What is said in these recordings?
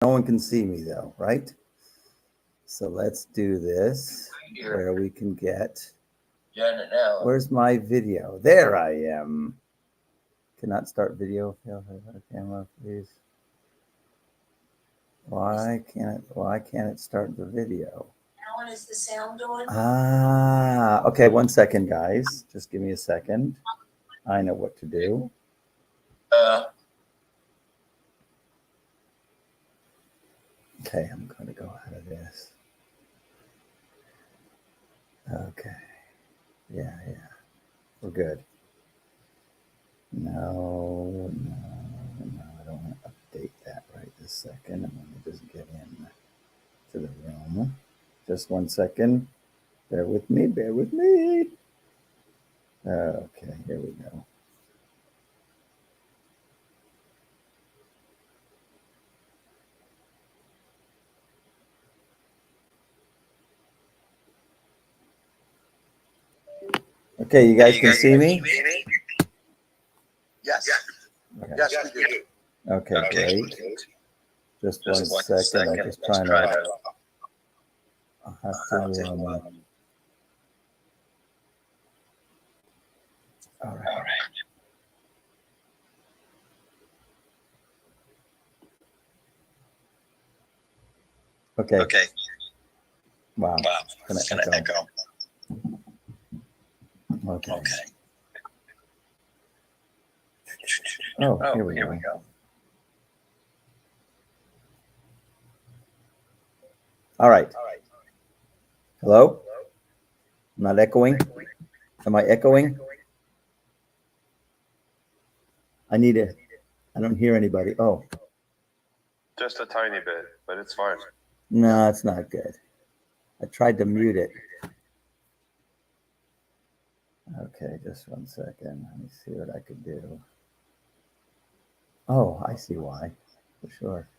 No one can see me though, right? So let's do this where we can get. Where's my video? There I am. Cannot start video. Camera, please. Why can't it start the video? Alan, is the sound on? Okay, 1 second, guys. Just give me a second. I know what to do. Okay, I'm going to go out of this. Okay. Yeah. We're good. No, I don't want to update that right this second. I'm going to just get in to the room. Just 1 second. Bear with me. Okay, here we go. Okay, you guys can see me? Yes. Okay. Yes, we do. Okay, great. Just 1 second. I'm just trying to. I'll have to. All right. Okay. Wow. It's gonna echo. Okay. Oh, here we go. All right. Hello? I'm not echoing? Am I echoing? I don't hear anybody. Oh. Just a tiny bit, but it's fine. No, it's not good. I tried to mute it. Okay, just 1 second. Let me see what I could do. Oh, I see why, for sure.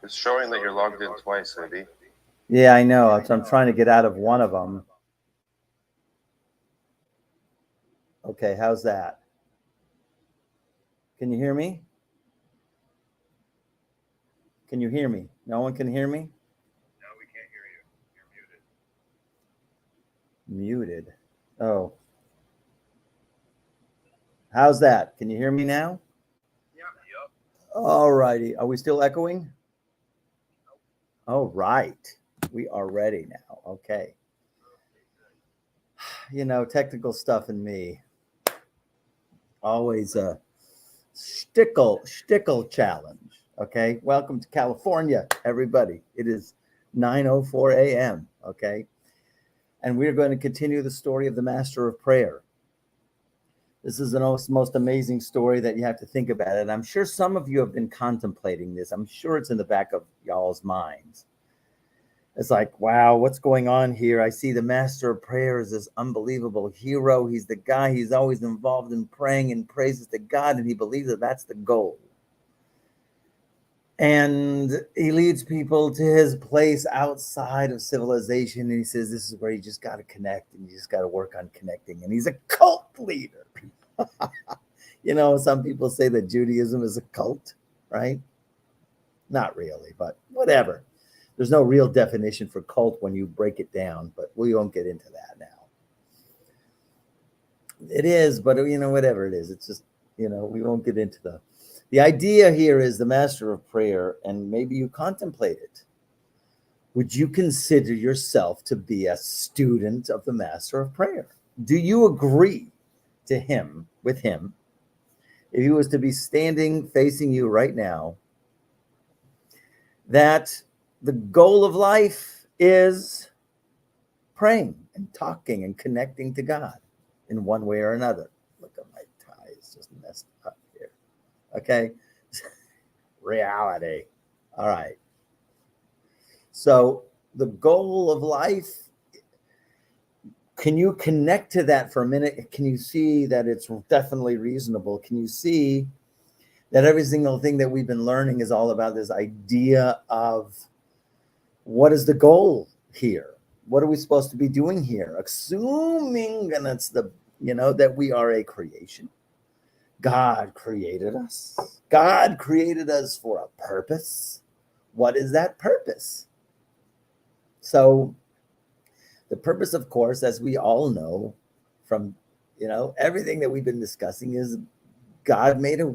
It's showing that you're logged in twice, maybe. Yeah, I know. So I'm trying to get out of one of them. Okay, how's that? Can you hear me? Can you hear me? No one can hear me? No, we can't hear you. You're muted. Muted. Oh. How's that? Can you hear me now? Yep. All righty. Are we still echoing? All right. We are ready now. Okay. You know, technical stuff and me. Always a shtickle challenge. Okay. Welcome to California, everybody. It is 9:04 a.m. Okay. And we're going to continue the story of the Master of Prayer. This is the most amazing story that you have to think about it. I'm sure some of you have been contemplating this. I'm sure it's in the back of y'all's minds. It's like, wow, what's going on here? I see the Master of Prayer as this unbelievable hero. He's the guy, he's always involved in praying and praises to God, and he believes that that's the goal. And he leads people to his place outside of civilization. And he says, this is where you just got to connect and you just got to work on connecting. And he's a cult leader. You know, some people say that Judaism is a cult, right? Not really, but whatever. There's no real definition for cult when you break it down, but we won't get into that now. It is, but you know, whatever it is, it's just, you know, we won't get into the idea here is the Master of Prayer, and maybe you contemplate it. Would you consider yourself to be a student of the Master of Prayer? Do you agree with him, if he was to be standing facing you right now, that the goal of life is praying and talking and connecting to God in one way or another? Look at my tie, it's just messed up here. Okay. Reality. All right. So the goal of life, can you connect to that for a minute? Can you see that it's definitely reasonable? Can you see that every single thing that we've been learning is all about this idea of what is the goal here? What are we supposed to be doing here? Assuming, and it's that we are a creation. God created us. God created us for a purpose. What is that purpose? So the purpose, of course, as we all know from everything that we've been discussing, is God made a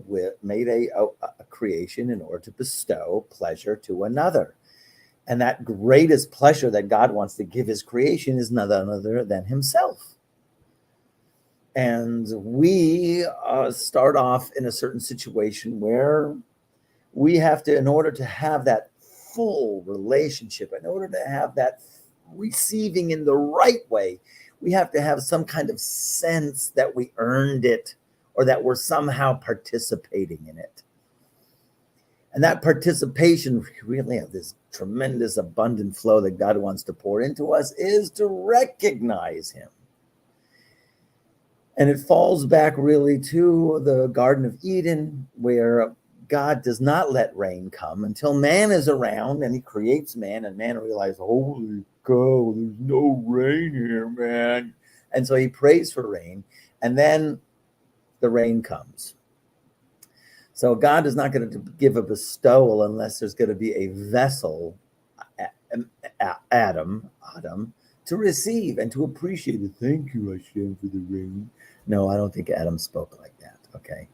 creation in order to bestow pleasure to another. And that greatest pleasure that God wants to give his creation is none other than himself. And we start off in a certain situation where we have to, in order to have that full relationship, in order to have that receiving in the right way, we have to have some kind of sense that we earned it or that we're somehow participating in it. And that participation, really have this tremendous abundant flow that God wants to pour into us, is to recognize him. And it falls back really to the Garden of Eden, where God does not let rain come until man is around, and he creates man, and man realizes, holy cow, there's no rain here, man. And so he prays for rain, and then the rain comes. So God is not going to give a bestowal unless there's going to be a vessel, Adam, to receive and to appreciate it. Thank you, Hashem, for the rain. No, I don't think Adam spoke like that. Okay.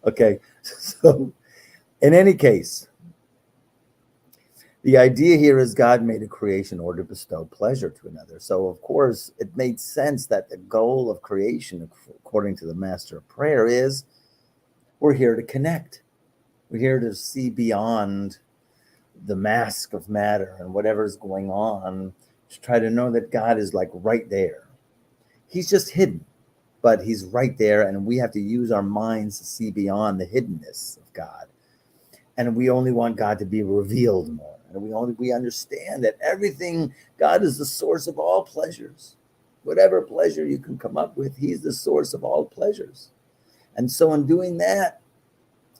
Okay. So in any case, the idea here is God made a creation in order to bestow pleasure to another. So, of course, it made sense that the goal of creation, according to the Master of Prayer, is we're here to connect. We're here to see beyond the mask of matter and whatever's going on, to try to know that God is like right there. He's just hidden, but he's right there, and we have to use our minds to see beyond the hiddenness of God. And we only want God to be revealed more. And we understand that everything, God is the source of all pleasures. Whatever pleasure you can come up with, he's the source of all pleasures. And so in doing that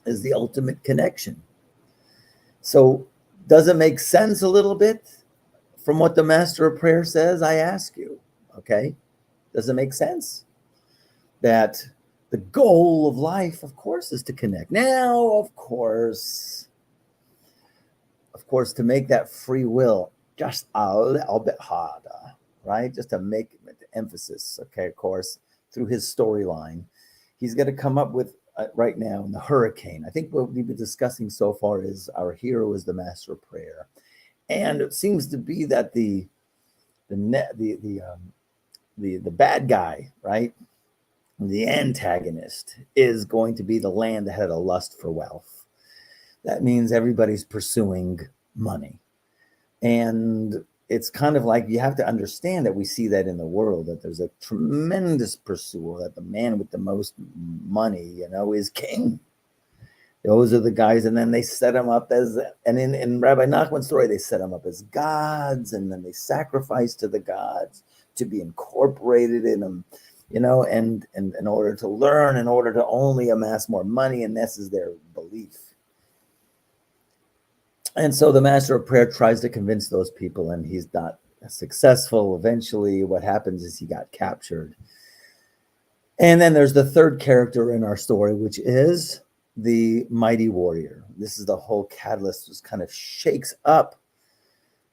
is the ultimate connection. So does it make sense a little bit from what the Master of Prayer says? I ask you, okay? Does it make sense? That the goal of life, of course, is to connect. Now, of course, to make that free will just a little bit harder, right? Just to make emphasis, okay, of course, through his storyline, he's going to come up with, right now, in the hurricane. I think what we've been discussing so far is our hero is the Master of Prayer. And it seems to be that the bad guy, right? The antagonist is going to be the land that had a lust for wealth. That means everybody's pursuing money. And it's kind of like, you have to understand that we see that in the world, that there's a tremendous pursuit, that the man with the most money, is king. Those are the guys, and then they set them up as, and in Rabbi Nachman's story, they set them up as gods, and then they sacrifice to the gods to be incorporated in them, and in order to learn, in order to only amass more money, and this is their belief. And so the Master of Prayer tries to convince those people, and he's not successful. Eventually, what happens is he got captured. And then there's the third character in our story, which is the mighty warrior. This is the whole catalyst, just kind of shakes up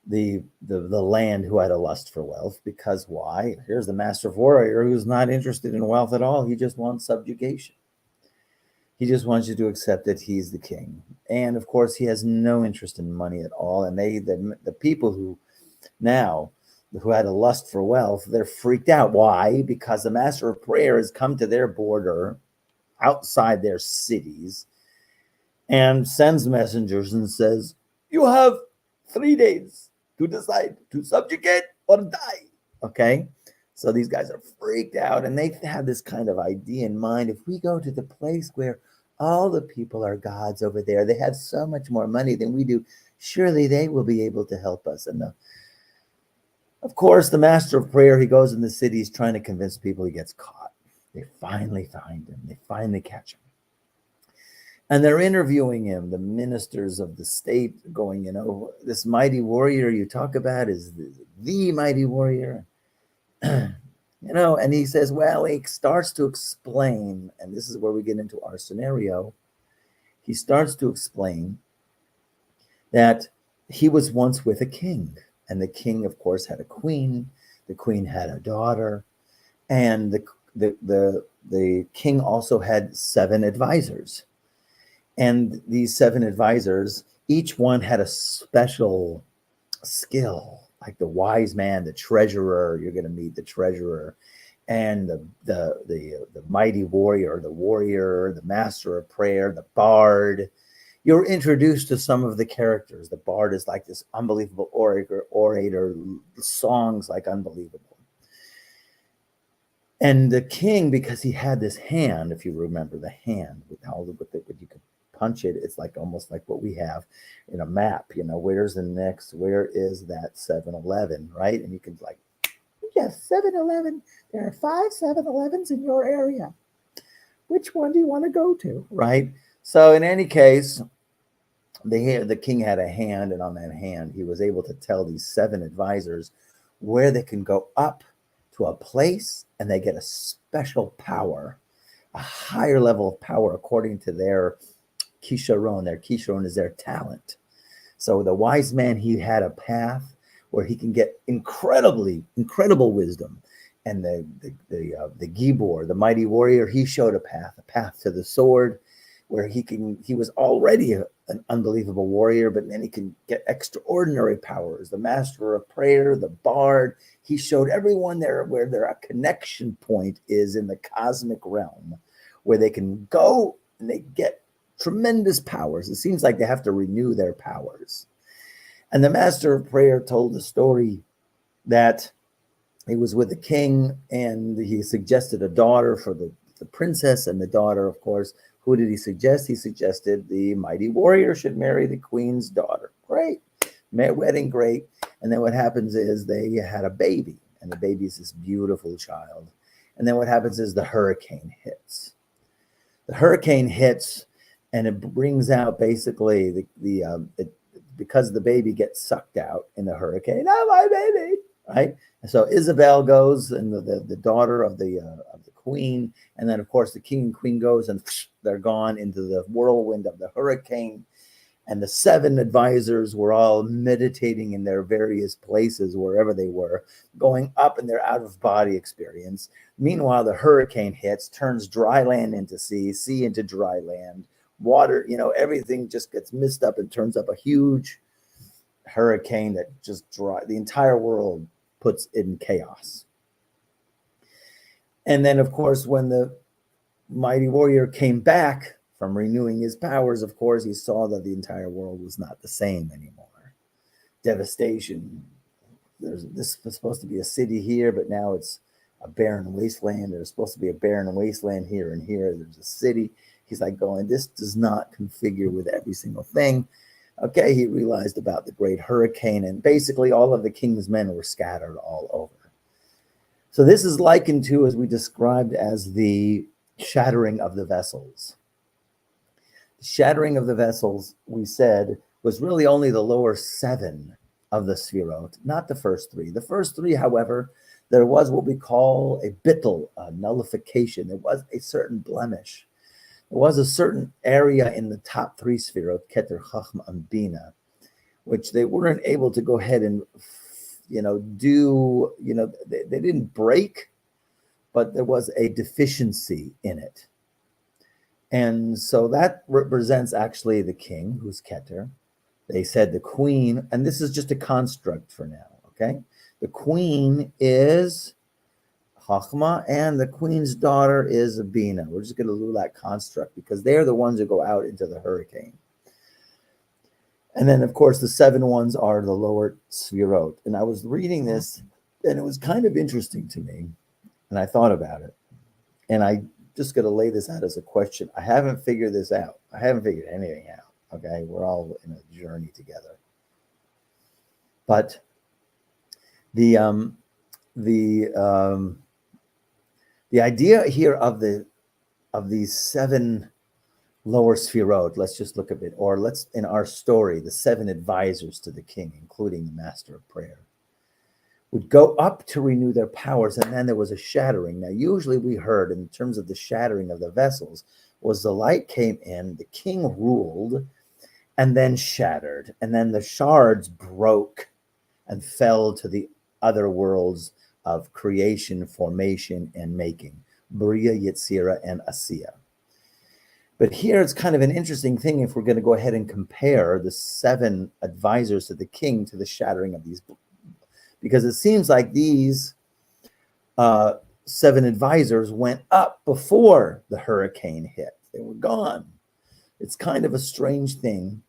the land who had a lust for wealth. Because why? Here's the Master of Warrior who's not interested in wealth at all. He just wants subjugation. He just wants you to accept that he's the king. And of course, he has no interest in money at all. And the people who had a lust for wealth, they're freaked out. Why? Because the Master of Prayer has come to their border outside their cities and sends messengers and says, you have 3 days to decide to subjugate or die. Okay? So these guys are freaked out, and they have this kind of idea in mind. If we go to the place where all the people are gods over there, they have so much more money than we do, surely they will be able to help us. And of course, the Master of Prayer, he goes in the cities trying to convince people. He gets caught. They finally find him. They finally catch him. And they're interviewing him, the ministers of the state, going, this mighty warrior you talk about is the mighty warrior. And he says, well, he starts to explain, and this is where we get into our scenario. He starts to explain that he was once with a king, and the king, of course, had a queen. The queen had a daughter, and the king also had 7 advisors. And these 7 advisors, each one had a special skill, like the wise man, the treasurer. You're going to meet the treasurer, and the mighty warrior, the master of prayer, the bard. You're introduced to some of the characters. The bard is like this unbelievable orator, songs like unbelievable. And the king, because he had this hand, if you remember the hand, with you could punch it, it's like almost like what we have in a map. Where's the next? Where is that 7-Eleven, right? And you can yes, 7-Eleven. There are 5 7-Elevens in your area. Which one do you want to go to, right? So in any case, the king had a hand, and on that hand, he was able to tell these 7 advisors where they can go up to a place, and they get a special power, a higher level of power according to their kisharon. Their kisharon is their talent. So the wise man, he had a path where he can get incredible wisdom. And the Gibor, the mighty warrior, he showed a path to the sword, where he was already an unbelievable warrior, but then he can get extraordinary powers. The master of prayer, the bard, he showed everyone there where their connection point is in the cosmic realm, where they can go and they get tremendous powers. It seems like they have to renew their powers. And the master of prayer told the story that he was with the king, and he suggested a daughter for the princess, and the daughter, of course, who did he suggest? He suggested the mighty warrior should marry the queen's daughter. Great. Wedding, great. And then what happens is they had a baby, and the baby is this beautiful child. And then what happens is the hurricane hits. The hurricane hits, and it brings out basically because the baby gets sucked out in the hurricane. Oh, my baby, right? And so Isabel goes, and the daughter of the queen, and then of course the king and queen goes, and they're gone into the whirlwind of the hurricane. And the 7 advisors were all meditating in their various places, wherever they were, going up in their out-of-body experience. Meanwhile, the hurricane hits, turns dry land into sea into dry land, water, everything just gets mixed up and turns up a huge hurricane that just the entire world puts in chaos. And then, of course, when the mighty warrior came back from renewing his powers, of course, he saw that the entire world was not the same anymore. Devastation. This was supposed to be a city here, but now it's a barren wasteland. There's supposed to be a barren wasteland here, and here there's a city. He's like going, this does not configure with every single thing. Okay, he realized about the great hurricane, and basically all of the king's men were scattered all over. So this is likened to, as we described, as the shattering of the vessels. The shattering of the vessels, we said, was really only the lower 7 of the Sfirot, not the first 3. The first 3, however, there was what we call a bittul, a nullification. There was a certain blemish. There was a certain area in the top 3 Sfirot, Keter, Chachma, and Bina, which they weren't able to go ahead and they didn't break, but there was a deficiency in it. And so that represents actually the king, who's Keter. They said the queen, and this is just a construct for now, okay? The queen is Chachma, and the queen's daughter is Bina. We're just going to do that construct because they're the ones who go out into the hurricane. And then, of course, the 7 ones are the lower Sfirot. And I was reading this, and it was kind of interesting to me. And I thought about it. And I just going to lay this out as a question. I haven't figured this out. I haven't figured anything out. Okay? We're all in a journey together. But the idea here of these 7 lower sphirot. Let's just look a bit, or let's, in our story, the 7 advisors to the king, including the master of prayer, would go up to renew their powers, and then there was a shattering. Now, usually we heard in terms of the shattering of the vessels was the light came in, the king ruled, and then shattered, and then the shards broke and fell to the other worlds of creation, formation, and making, Bria, Yetzira, and Asiya. But here it's kind of an interesting thing if we're going to go ahead and compare the 7 advisors to the king to the shattering of these, because it seems like these 7 advisors went up before the hurricane hit. They were gone. It's kind of a strange thing.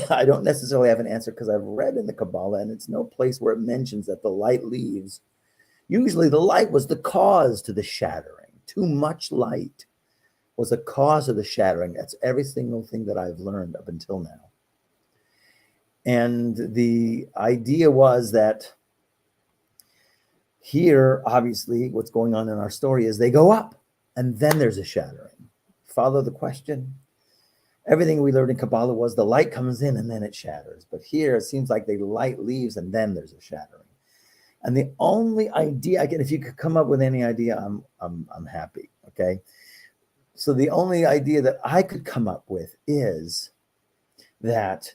I don't necessarily have an answer because I've read in the Kabbalah, and it's no place where it mentions that the light leaves. Usually the light was the cause to the shattering. Too much light was a cause of the shattering. That's every single thing that I've learned up until now. And the idea was that here, obviously, what's going on in our story is they go up, and then there's a shattering. Follow the question? Everything we learned in Kabbalah was the light comes in and then it shatters. But here, it seems like the light leaves and then there's a shattering. And the only idea, again, if you could come up with any idea, I'm happy, okay? So the only idea that I could come up with is that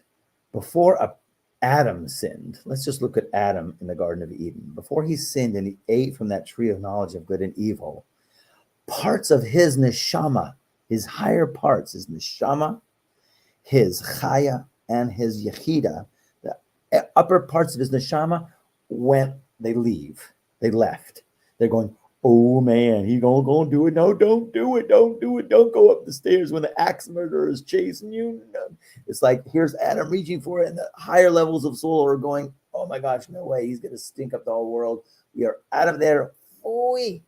before Adam sinned, let's just look at Adam in the Garden of Eden. Before he sinned and he ate from that tree of knowledge of good and evil, parts of his neshama, his higher parts, his neshama, his chaya, and his yechida, the upper parts of his neshama they left. They're going, oh man, he gonna do it. No, don't do it. Don't do it. Don't go up the stairs when the axe murderer is chasing you. No. It's like, here's Adam reaching for it, and the higher levels of soul are going, oh my gosh, no way. He's going to stink up the whole world. We are out of there. We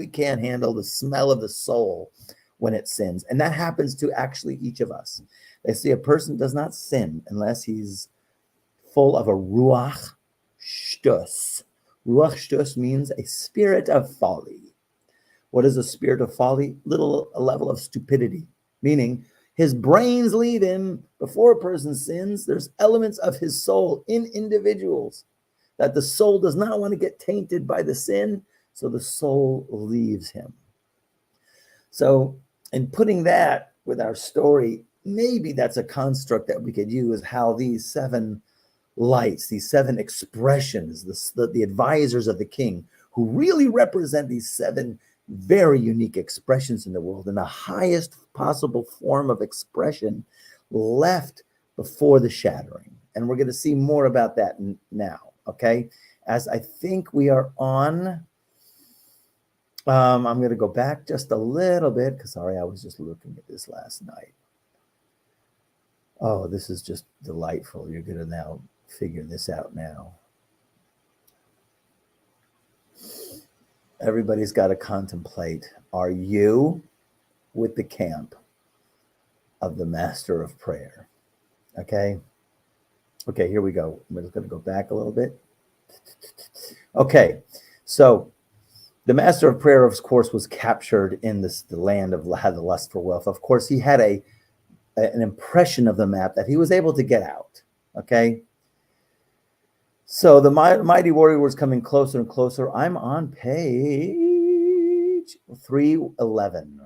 can't handle the smell of the soul when it sins. And that happens to actually each of us. They say a person does not sin unless he's full of a ruach shtus. Ruach shtus means a spirit of folly. What is a spirit of folly? A level of stupidity, meaning his brains leave him. Before a person sins, there's elements of his soul in individuals that the soul does not want to get tainted by the sin, so the soul leaves him. So in putting that with our story, maybe that's a construct that we could use, how these 7 lights, these 7 expressions, the advisors of the king, who really represent these 7 very unique expressions in the world, and the highest possible form of expression left before the shattering. And we're going to see more about that now, okay? As I think we are on, I'm going to go back just a little bit, because sorry, I was just looking at this last night. Oh, this is just delightful. You're going to now figure this out now. Everybody's got to contemplate, are you with the camp of the master of prayer? Okay, here we go. I'm just going to go back a little bit. Okay, so the master of prayer, of course, was captured in the land of had the lust for wealth. Of course, he had an impression of the map that he was able to get out. Okay, so the mighty warrior was coming closer and closer. I'm on page 311,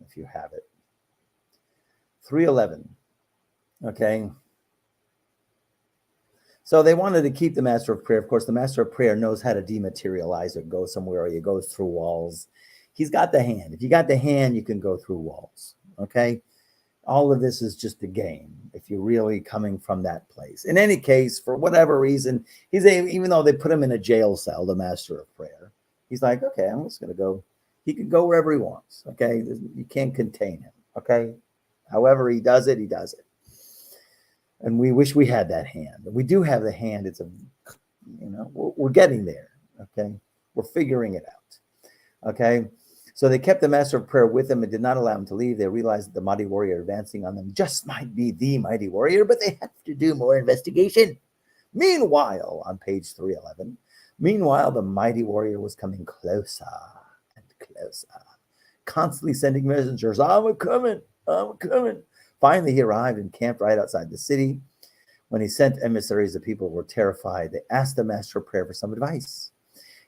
if you have it. 311. Okay. So they wanted to keep the master of prayer. Of course, the master of prayer knows how to dematerialize or go somewhere, or he goes through walls. He's got the hand. If you got the hand, you can go through walls. Okay. All of this is just a game if you're really coming from that place. In any case, for whatever reason, even though they put him in a jail cell, the master of prayer, he's like, okay, I'm just going to go. He can go wherever he wants. Okay. You can't contain him. Okay. However he does it, he does it. And we wish we had that hand. We do have the hand. It's we're getting there. Okay. We're figuring it out. Okay. So they kept the master of prayer with them and did not allow him to leave. They realized that the mighty warrior advancing on them just might be the mighty warrior, but they have to do more investigation. Meanwhile, on page 311, the mighty warrior was coming closer and closer. constantly sending messengers, I'm coming, I'm coming. Finally, he arrived and camped right outside the city. When he sent emissaries, the people were terrified. They asked the master of prayer for some advice.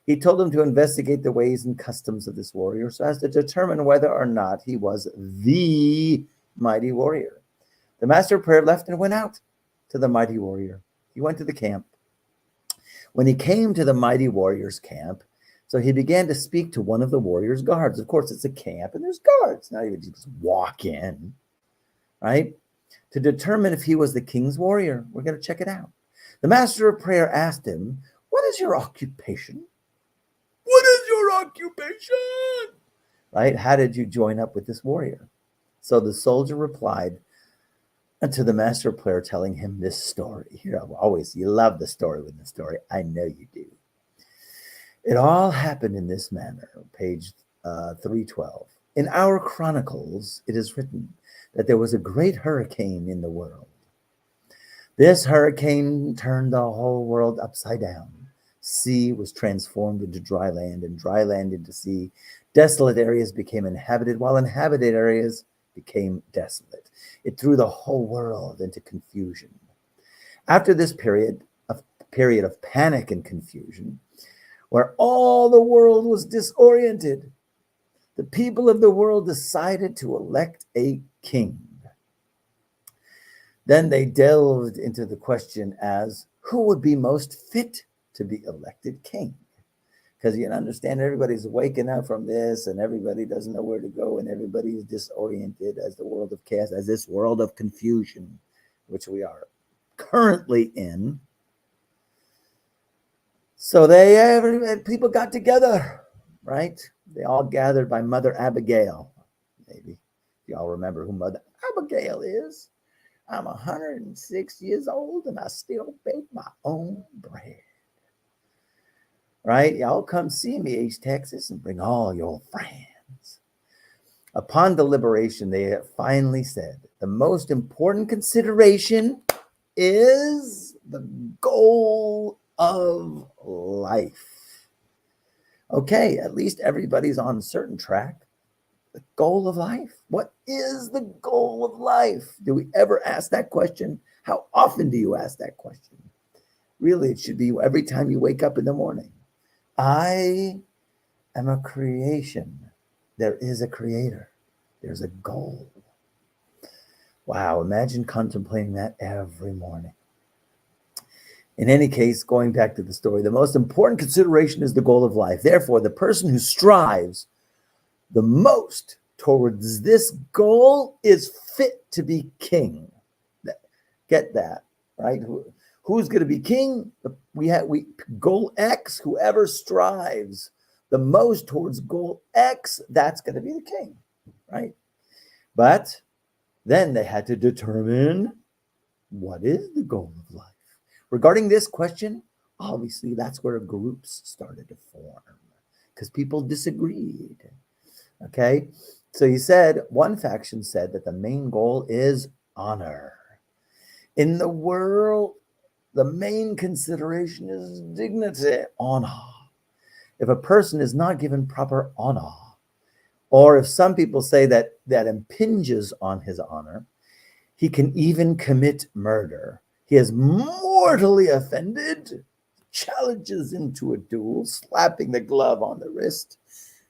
He told them to investigate the ways and customs of this warrior so as to determine whether or not he was the mighty warrior. The master of prayer left and went out to the mighty warrior. He went to the camp. When he came to the mighty warrior's camp, so he began to speak to one of the warrior's guards. Of course, it's a camp and there's guards. Not even just walk in, right? To determine if he was the king's warrior. We're going to check it out. The master of prayer asked him, what is your occupation? What is your occupation? Right? How did you join up with this warrior? So the soldier replied to the master of prayer, telling him this story. You love the story with the story. I know you do. It all happened in this manner. Page 312. In our chronicles, it is written that there was a great hurricane in the world. This hurricane turned the whole world upside down. Sea was transformed into dry land, and dry land into sea. Desolate areas became inhabited, while inhabited areas became desolate. It threw the whole world into confusion. After this period of panic and confusion, where all the world was disoriented, the people of the world decided to elect a king. Then they delved into the question as who would be most fit to be elected king? Because you understand, everybody's waking up from this and everybody doesn't know where to go and everybody is disoriented as the world of chaos, as this world of confusion, which we are currently in. So people got together, right? They all gathered by Mother Abigail. Maybe y'all remember who Mother Abigail is. I'm 106 years old and I still bake my own bread. Right? Y'all come see me, East Texas, and bring all your friends. Upon deliberation, they finally said, the most important consideration is the goal of life. Okay, at least everybody's on a certain track. The goal of life. What is the goal of life? Do we ever ask that question? How often do you ask that question? Really, it should be every time you wake up in the morning. I am a creation. There is a creator. There's a goal. Wow, imagine contemplating that every morning. In any case, going back to the story, the most important consideration is the goal of life. Therefore, the person who strives the most towards this goal is fit to be king. Get that, right? Who's going to be king? We goal X. Whoever strives the most towards goal X, that's going to be the king, right? But then they had to determine what is the goal of life. Regarding this question, obviously that's where groups started to form because people disagreed. Okay, so he said one faction said that the main goal is honor. In the world, the main consideration is dignity, honor. If a person is not given proper honor, or if some people say that impinges on his honor, he can even commit murder. He is mortally offended, challenges into a duel, slapping the glove on the wrist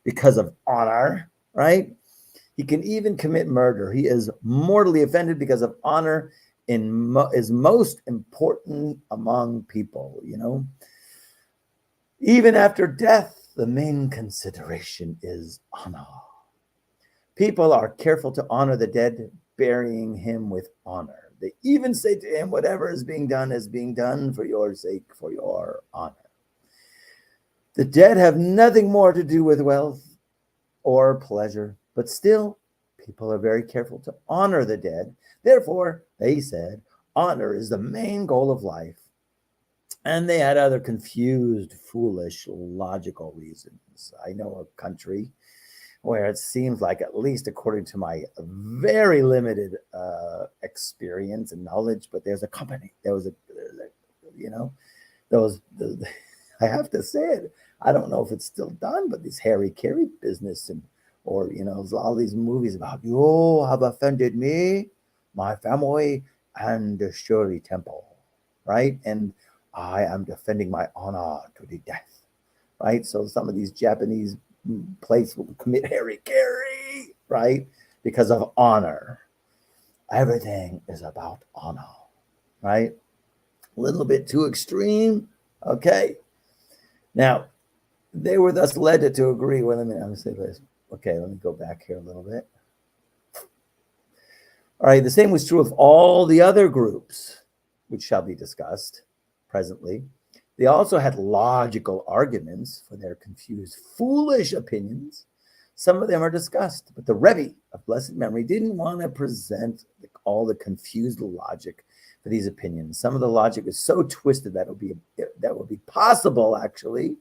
because of honor, right? He can even commit murder. He is mortally offended because of honor is most important among people, you know. Even after death, the main consideration is honor. People are careful to honor the dead, burying him with honor. They even say to him, whatever is being done for your sake, for your honor. The dead have nothing more to do with wealth or pleasure, but still, people are very careful to honor the dead. Therefore, they said, honor is the main goal of life. And they had other confused, foolish, logical reasons. I know a country where it seems like, at least according to my very limited experience and knowledge, but there's a company, I have to say it. I don't know if it's still done, but this Harry Carey business and Or, all these movies about, you have offended me, my family, and the Shirley Temple, right? And I am defending my honor to the death, right? So some of these Japanese places will commit harikiri, right? Because of honor. Everything is about honor, right? A little bit too extreme, okay? Now, they were thus led to agree. Well, let me say this. Okay, let me go back here a little bit. All right, the same was true of all the other groups, which shall be discussed presently. They also had logical arguments for their confused, foolish opinions. Some of them are discussed, but the Rebbe of blessed memory didn't want to present all the confused logic for these opinions. Some of the logic is so twisted that would be possible, actually,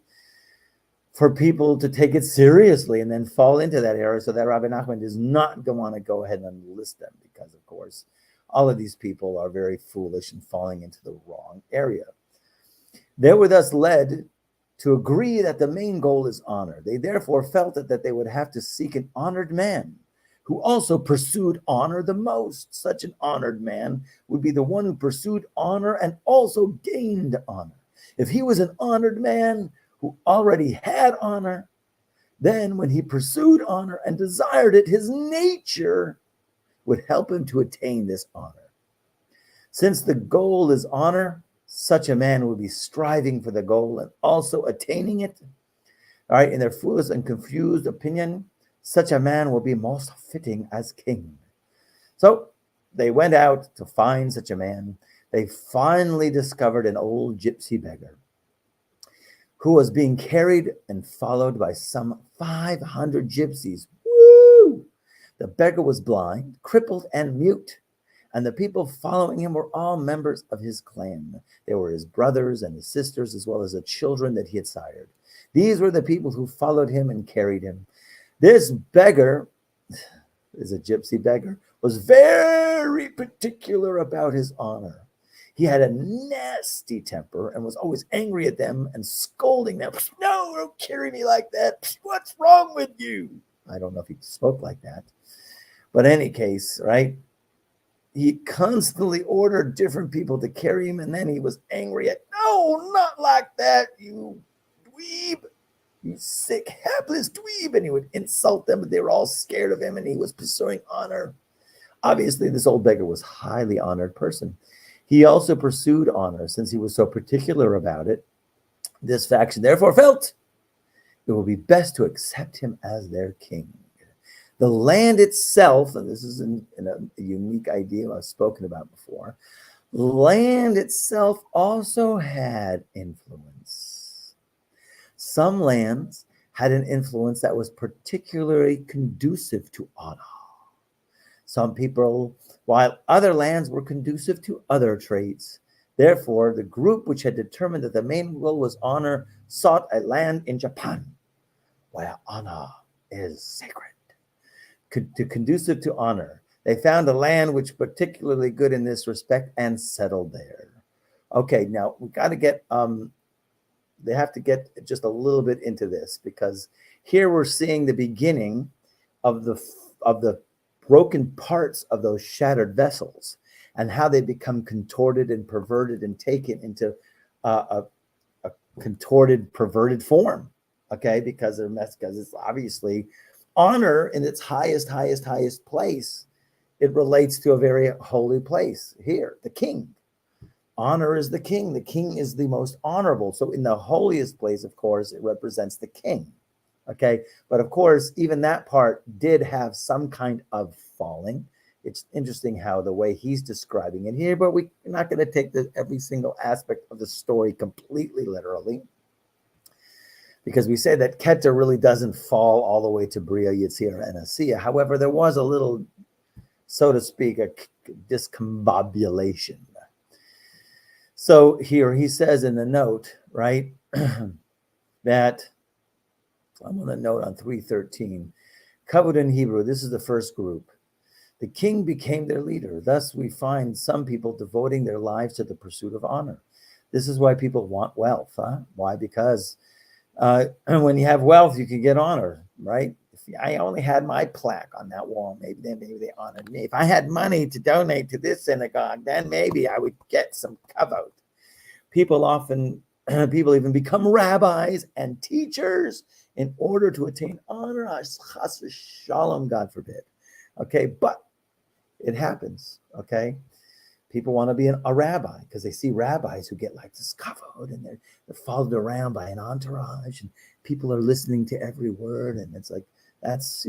for people to take it seriously and then fall into that error, so that Rabbi Nachman does not want to go ahead and list them, because, of course, all of these people are very foolish and falling into the wrong area. They were thus led to agree that the main goal is honor. They therefore felt that they would have to seek an honored man who also pursued honor the most. Such an honored man would be the one who pursued honor and also gained honor. If he was an honored man who already had honor, then when he pursued honor and desired it, his nature would help him to attain this honor. Since the goal is honor, such a man will be striving for the goal and also attaining it. All right, in their foolish and confused opinion, such a man will be most fitting as king. So they went out to find such a man. They finally discovered an old gypsy beggar who was being carried and followed by some 500 gypsies. Woo! The beggar was blind, crippled, and mute, and the people following him were all members of his clan. They were his brothers and his sisters, as well as the children that he had sired. These were the people who followed him and carried him. This beggar, is a gypsy beggar, was very particular about his honor. He had a nasty temper and was always angry at them and scolding them. No, don't carry me like that. What's wrong with you? I don't know if he spoke like that. But in any case, right? He constantly ordered different people to carry him, and then he was angry at, no, not like that, you dweeb, you sick, hapless dweeb. And he would insult them, but they were all scared of him, and he was pursuing honor. Obviously, this old beggar was a highly honored person. He also pursued honor, since he was so particular about it. This faction therefore felt it would be best to accept him as their king. The land itself, and this is a unique idea I've spoken about before, land itself also had influence. Some lands had an influence that was particularly conducive to honor. Some people, while other lands were conducive to other traits. Therefore, the group which had determined that the main goal was honor sought a land in Japan, where honor is sacred. Conducive to honor. They found a land which particularly good in this respect and settled there. Okay, now we got to get, they have to get just a little bit into this, because here we're seeing the beginning of the broken parts of those shattered vessels and how they become contorted and perverted and taken into a contorted, perverted form. Okay, because it's obviously honor in its highest place. It relates to a very holy place here, the king. Honor is the king. The king is the most honorable. So in the holiest place, of course, it represents the king. Okay, but of course, even that part did have some kind of falling. It's interesting how the way he's describing it here, but we're not going to take every single aspect of the story completely literally, because we say that Keter really doesn't fall all the way to Bria, Yetzirah, and Asiya. However, there was a little, so to speak, a discombobulation. So here he says in the note, right, that I'm on the note on 313, covered in Hebrew, this is the first group. The king became their leader. Thus, we find some people devoting their lives to the pursuit of honor. This is why people want wealth. Huh? Why? Because when you have wealth, you can get honor, right? I only had my plaque on that wall, maybe they honored me. If I had money to donate to this synagogue, then maybe I would get some kavod. People even become rabbis and teachers in order to attain honor. Chas v'shalom, God forbid. Okay, but it happens. Okay, people want to be a rabbi because they see rabbis who get like this kavod, and they're followed around by an entourage, and people are listening to every word, and it's like that's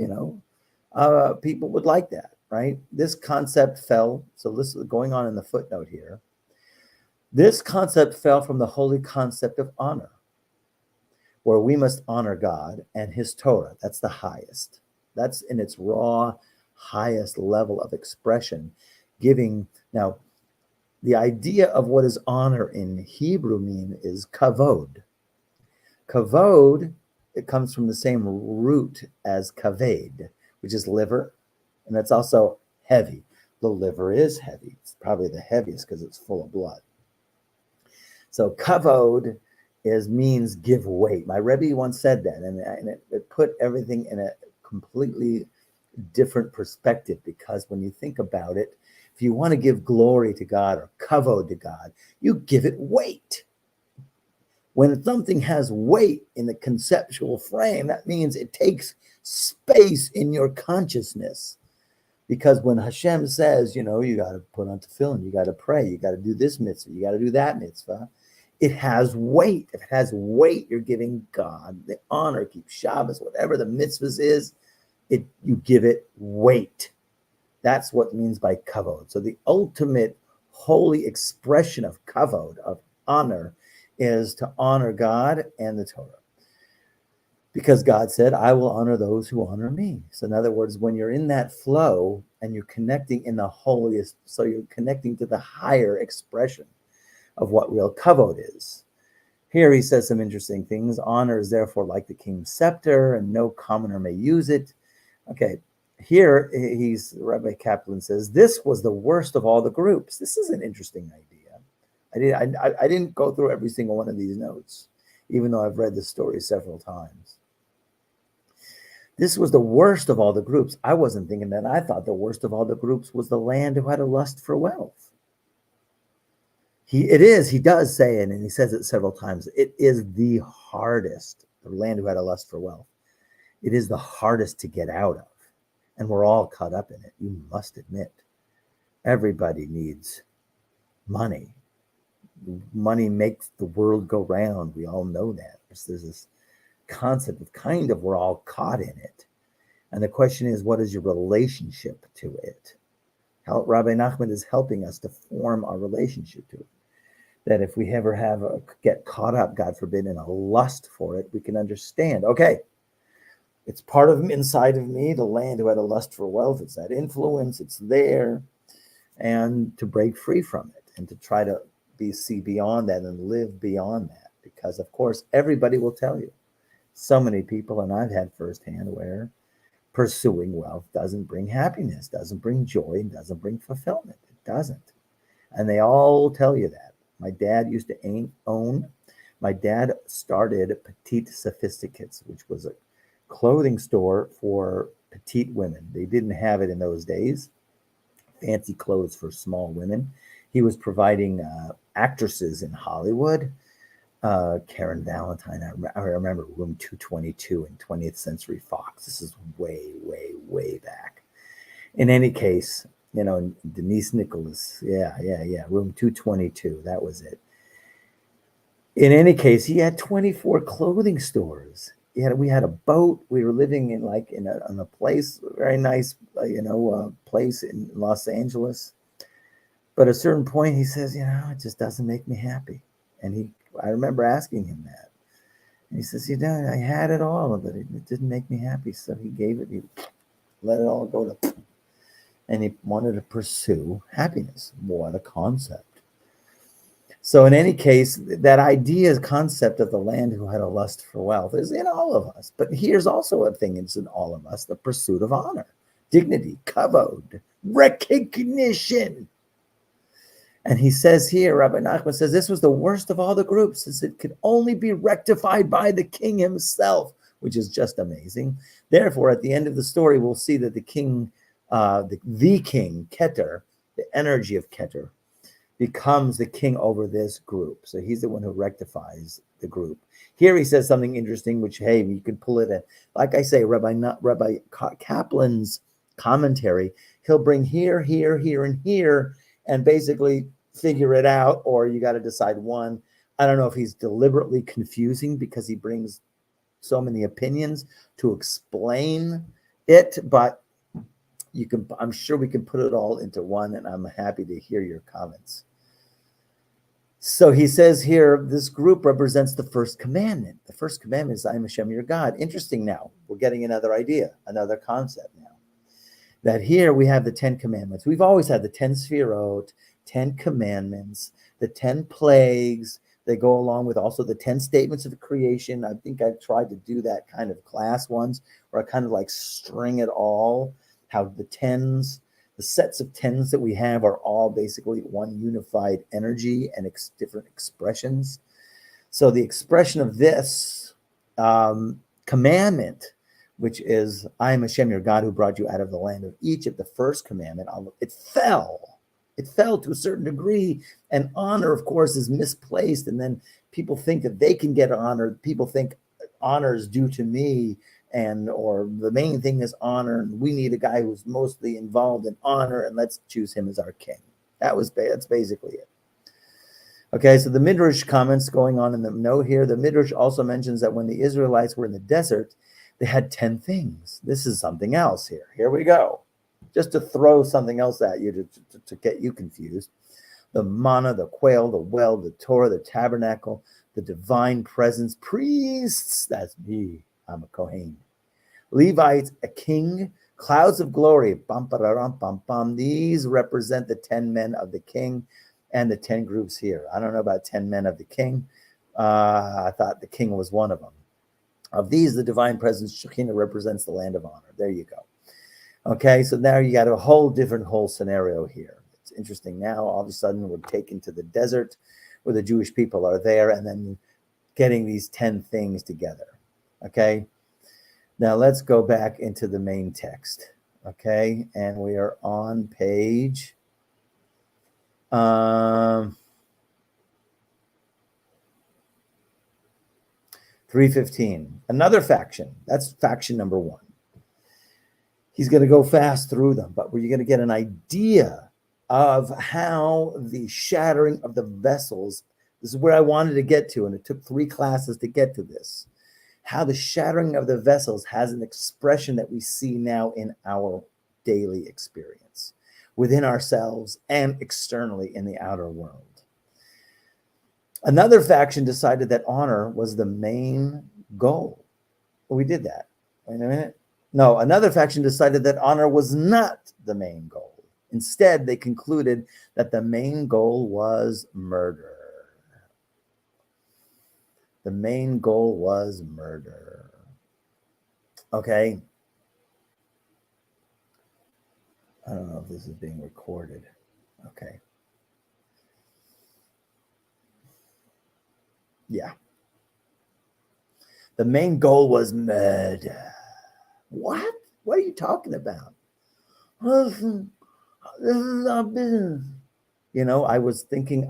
people would like that, right? This concept fell. So this is going on in the footnote here. This concept fell from the holy concept of honor, where we must honor God and his Torah. That's the highest. That's in its raw, highest level of expression, giving. Now, the idea of what is honor in Hebrew is kavod. Kavod, it comes from the same root as kaved, which is liver, and that's also heavy. The liver is heavy. It's probably the heaviest because it's full of blood. So kavod means give weight. My Rebbe once said that, and it put everything in a completely different perspective, because when you think about it, if you want to give glory to God or kavod to God, you give it weight. When something has weight in the conceptual frame, that means it takes space in your consciousness. Because when Hashem says, you got to put on tefillin, you got to pray, you got to do this mitzvah, you got to do that mitzvah, it has weight. If it has weight, you're giving God the honor, keep Shabbos, whatever the mitzvahs is, you give it weight. That's what it means by kavod. So the ultimate holy expression of kavod, of honor, is to honor God and the Torah. Because God said, I will honor those who honor me. So in other words, when you're in that flow and you're connecting in the holiest, so you're connecting to the higher expression of what real kavod is. Here he says some interesting things. Honor is therefore like the king's scepter, and no commoner may use it. Okay, here Rabbi Kaplan says, this was the worst of all the groups. This is an interesting idea. I didn't go through every single one of these notes, even though I've read the story several times. This was the worst of all the groups. I wasn't thinking that. I thought the worst of all the groups was the land who had a lust for wealth. He does say it, and he says it several times. It is the hardest, the land who had a lust for wealth. It is the hardest to get out of. And we're all caught up in it. You must admit, everybody needs money. Money makes the world go round. We all know that. There's this concept of we're all caught in it. And the question is, what is your relationship to it? How Rabbi Nachman is helping us to form our relationship to it. That if we ever get caught up, God forbid, in a lust for it, we can understand, okay, it's part of inside of me, the land who had a lust for wealth. It's that influence, it's there. And to break free from it and to try to see beyond that and live beyond that. Because, of course, everybody will tell you. So many people, and I've had firsthand, where pursuing wealth doesn't bring happiness, doesn't bring joy, doesn't bring fulfillment. It doesn't. And they all tell you that. My dad used to own. My dad started Petite Sophisticates, which was a clothing store for petite women. They didn't have it in those days. Fancy clothes for small women. He was providing actresses in Hollywood. Karen Valentine, I remember room 222 in 20th Century Fox. This is way, way, way back. In any case, Denise Nicholas, room 222, that was it. In any case, he had 24 clothing stores. We had a boat. We were living in a place, very nice, place in Los Angeles. But at a certain point, he says, it just doesn't make me happy. And I remember asking him that. And he says, I had it all, but it didn't make me happy. So he gave it, he let it all go to, and he wanted to pursue happiness. What a concept. So in any case, that concept of the land who had a lust for wealth is in all of us. But here's also a thing that's in all of us, the pursuit of honor, dignity, kavod, recognition. And he says here, Rabbi Nachman says, this was the worst of all the groups, since it could only be rectified by the king himself. which is just amazing. Therefore, at the end of the story, we'll see that the king, the king, Keter, the energy of Keter, becomes the king over this group. So he's the one who rectifies the group. Here he says something interesting, which, hey, you can pull it in. Like I say, Rabbi Kaplan's commentary, he'll bring here, here, here, and here, and basically figure it out, or you got to decide one. I don't know if he's deliberately confusing because he brings so many opinions to explain it, but you can, I'm sure we can put it all into one, and I'm happy to hear your comments. So he says here, this group represents the first commandment. The first commandment is, I am Hashem, your God. Interesting now. We're getting another idea, another concept now. That here we have the 10 commandments. We've always had the 10 sfirot, 10 commandments, the 10 plagues. They go along with also the 10 statements of creation. I think I tried to do that kind of class once, where I kind of like string it all, how the tens, the sets of tens that we have are all basically one unified energy and different expressions. So the expression of this commandment, which is, I am Hashem, your God, who brought you out of the land of Egypt, the first commandment, it fell. It fell to a certain degree, and honor, of course, is misplaced. And then people think that they can get honored. People think honor is due to me, or the main thing is honor, and we need a guy who's mostly involved in honor, and let's choose him as our king. That's basically it. Okay, so the Midrash comments going on in the note here. The Midrash also mentions that when the Israelites were in the desert, they had 10 things. This is something else here. Here we go. Just to throw something else at you to get you confused. The manna, the quail, the well, the Torah, the tabernacle, the divine presence, priests, that's me, I'm a Kohen. Levites, a king, clouds of glory, bum, ba-da-rum, bum, bum. These represent the 10 men of the king and the 10 groups here. I don't know about 10 men of the king. I thought the king was one of them. Of these, the divine presence, Shekinah, represents the land of honor. There you go. Okay, so now you got a whole scenario here. It's interesting. Now, all of a sudden, we're taken to the desert where the Jewish people are there, and then getting these 10 things together. Okay, now let's go back into the main text. Okay, and we are on page 315. Another faction. That's faction number 1. He's going to go fast through them, but we're going to get an idea of how the shattering of the vessels, this is where I wanted to get to, and it took 3 classes to get to this, how the shattering of the vessels has an expression that we see now in our daily experience, within ourselves and externally in the outer world. Another faction decided that honor was the main goal. Well, we did that. Wait a minute. No, another faction decided that honor was not the main goal. Instead, they concluded that the main goal was murder. The main goal was murder. Okay. I don't know if this is being recorded. Okay. Yeah. The main goal was murder. What? What are you talking about? This is our business. You know, I was thinking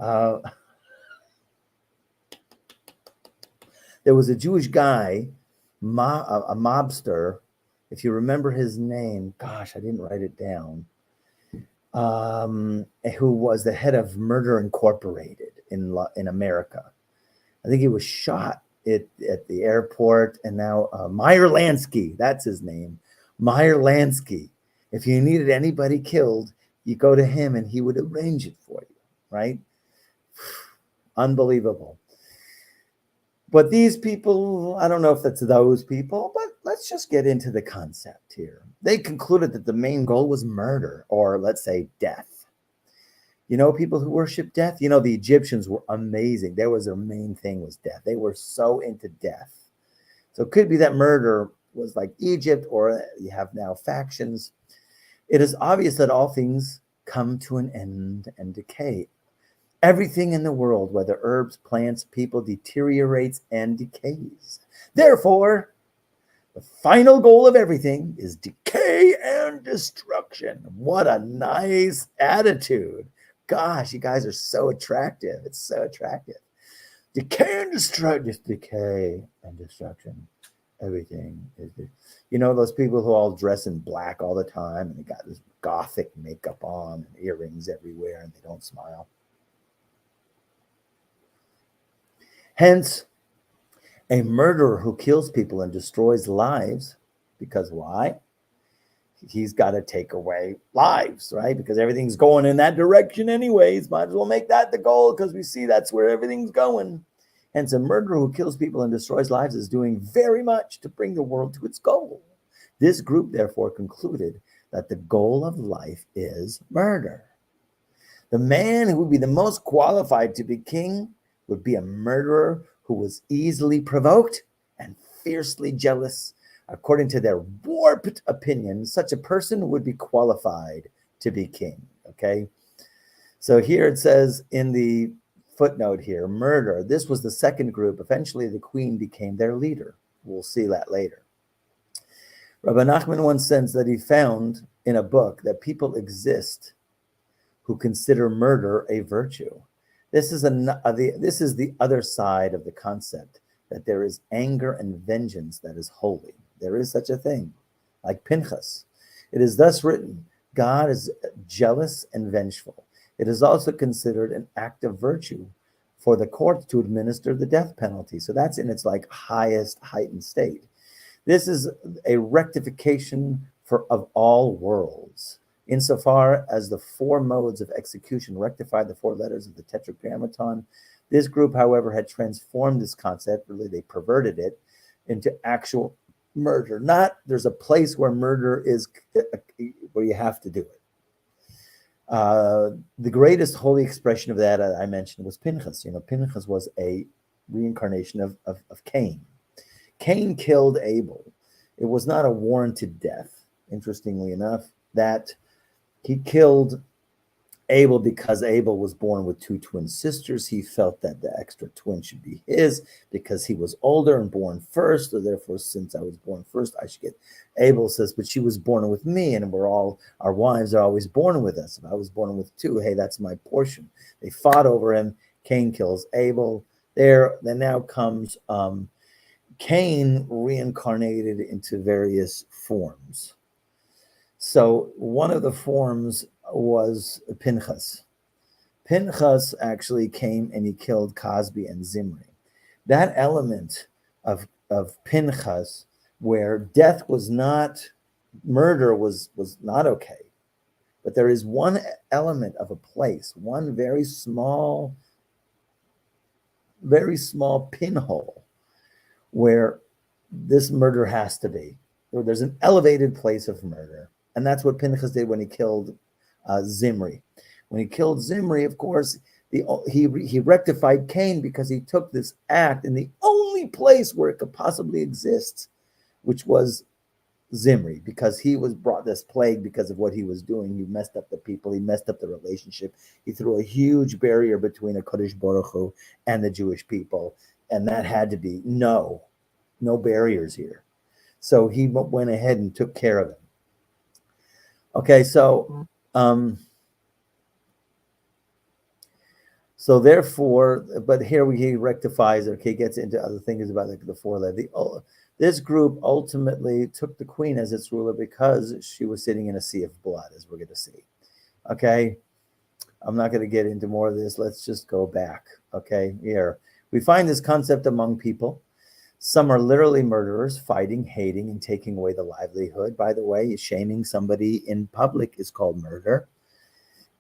there was a Jewish guy, a mobster, if you remember his name, gosh, I didn't write it down, who was the head of Murder Incorporated in America. I think he was shot at the airport, and now Meyer Lansky, that's his name, Meyer Lansky. If you needed anybody killed, you go to him and he would arrange it for you, right? Unbelievable. But these people, I don't know if that's those people, but let's just get into the concept here. They concluded that the main goal was murder, or let's say death. You know, people who worship death, you know, the Egyptians were amazing. Their main thing was death. They were so into death. So it could be that murder was like Egypt, or you have now factions. It is obvious that all things come to an end and decay. Everything in the world, whether herbs, plants, people, deteriorates and decays. Therefore, The final goal of everything is decay and destruction. What a nice attitude. Gosh, you guys are so attractive. It's so attractive. Decay and destruction. Everything is, you know, those people who all dress in black all the time and they got this gothic makeup on and earrings everywhere and they don't smile. Hence, a murderer who kills people and destroys lives, because why? He's got to take away lives, right? Because everything's going in that direction anyways. Might as well make that the goal because we see that's where everything's going. Hence, a murderer who kills people and destroys lives is doing very much to bring the world to its goal. This group, therefore, concluded that the goal of life is murder. The man who would be the most qualified to be king would be a murderer who was easily provoked and fiercely jealous. According to their warped opinion, such a person would be qualified to be king. Okay, so here it says in the footnote here, murder. This was the second group. Eventually, the queen became their leader. We'll see that later. Rabbi Nachman once says that he found in a book that people exist who consider murder a virtue. This is the other side of the concept that there is anger and vengeance that is holy. There is such a thing, like Pinchas. It is thus written, God is jealous and vengeful. It is also considered an act of virtue for the court to administer the death penalty. So that's in its like highest heightened state. This is a rectification of all worlds. Insofar as the four modes of execution rectified the four letters of the Tetragrammaton, this group, however, had transformed this concept, really they perverted it, into actual murder. Not there's a place where murder is, where you have to do it. The greatest holy expression of that I mentioned was Pinchas. You know, Pinchas was a reincarnation of Cain. Cain killed Abel. It was not a warranted death, interestingly enough, that he killed Abel because Abel was born with two twin sisters. He felt that the extra twin should be his because he was older and born first. So therefore, since I was born first, I should get. Abel says, but she was born with me, and our wives are always born with us. If I was born with two, hey, that's my portion. They fought over him. Cain kills Abel. Then now comes Cain reincarnated into various forms. So one of the forms was Pinchas. Pinchas actually came and he killed Cosby and Zimri. That element of Pinchas, where death was not, murder was not okay. But there is one element of a place, one very small pinhole where this murder has to be. There's an elevated place of murder. And that's what Pinchas did when he killed Zimri. When he killed Zimri, of course, he rectified Cain because he took this act in the only place where it could possibly exist, which was Zimri, because he was brought this plague because of what he was doing. He messed up the people. He messed up the relationship. He threw a huge barrier between a Kodesh Baruch Hu and the Jewish people. And that had to be no barriers here. So he went ahead and took care of it. Okay, so therefore, but here he rectifies. Okay, gets into other things about the four letter. This group ultimately took the queen as its ruler because she was sitting in a sea of blood, as we're going to see. Okay, I'm not going to get into more of this. Let's just go back. Okay, here we find this concept among people. Some are literally murderers, fighting, hating, and taking away the livelihood. By the way, shaming somebody in public is called murder.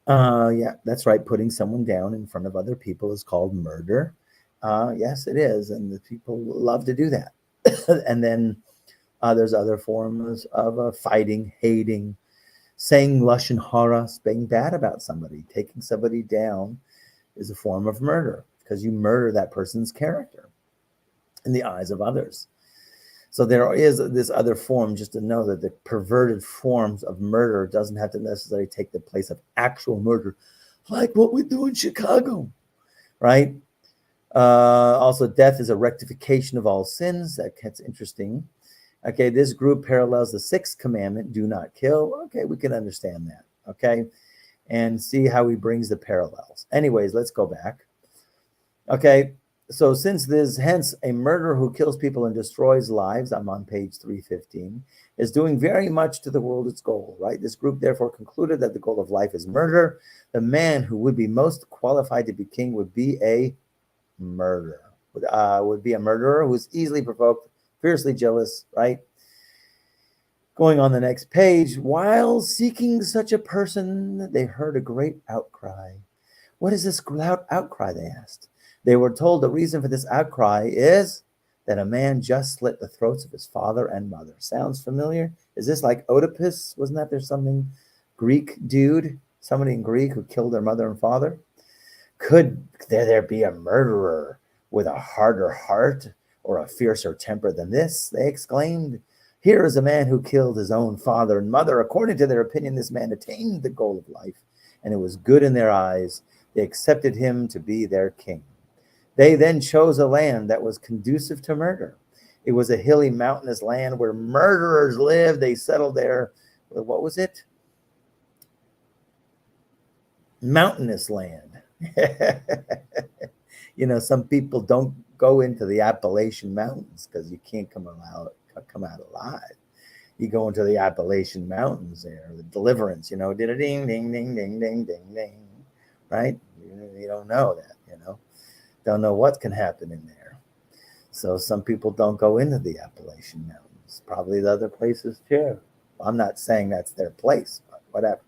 Yeah, that's right. Putting someone down in front of other people is called murder. Yes, it is. And the people love to do that. And then there's other forms of fighting, hating, saying lashon hara, being bad about somebody, taking somebody down is a form of murder because you murder that person's character in the eyes of others. So there is this other form, just to know that the perverted forms of murder doesn't have to necessarily take the place of actual murder, like what we do in Chicago, right? Also, death is a rectification of all sins. That gets interesting. Okay, this group parallels the sixth commandment, do not kill. Okay, we can understand that. Okay, and see how he brings the parallels. Anyways, let's go back. Okay, so since there's hence a murderer who kills people and destroys lives, I'm on page 315, is doing very much to the world its goal, right? This group therefore concluded that the goal of life is murder. The man who would be most qualified to be king would be a murderer, would be a murderer who is easily provoked, fiercely jealous, right? Going on the next page, while seeking such a person, they heard a great outcry. What is this loud outcry, they asked. They were told the reason for this outcry is that a man just slit the throats of his father and mother. Sounds familiar? Is this like Oedipus? Wasn't that there's something Greek dude, somebody in Greek who killed their mother and father? Could there be a murderer with a harder heart or a fiercer temper than this? They exclaimed. Here is a man who killed his own father and mother. According to their opinion, this man attained the goal of life, and it was good in their eyes. They accepted him to be their king. They then chose a land that was conducive to murder. It was a hilly, mountainous land where murderers lived. They settled there. What was it? Mountainous land. You know, some people don't go into the Appalachian Mountains because you can't come out alive. You go into the Appalachian Mountains there, the deliverance, you know, ding, ding, ding, ding, ding, ding, ding, right? You don't know that, you know. Don't know what can happen in there. So some people don't go into the Appalachian Mountains. Probably the other places too. I'm not saying that's their place, but whatever.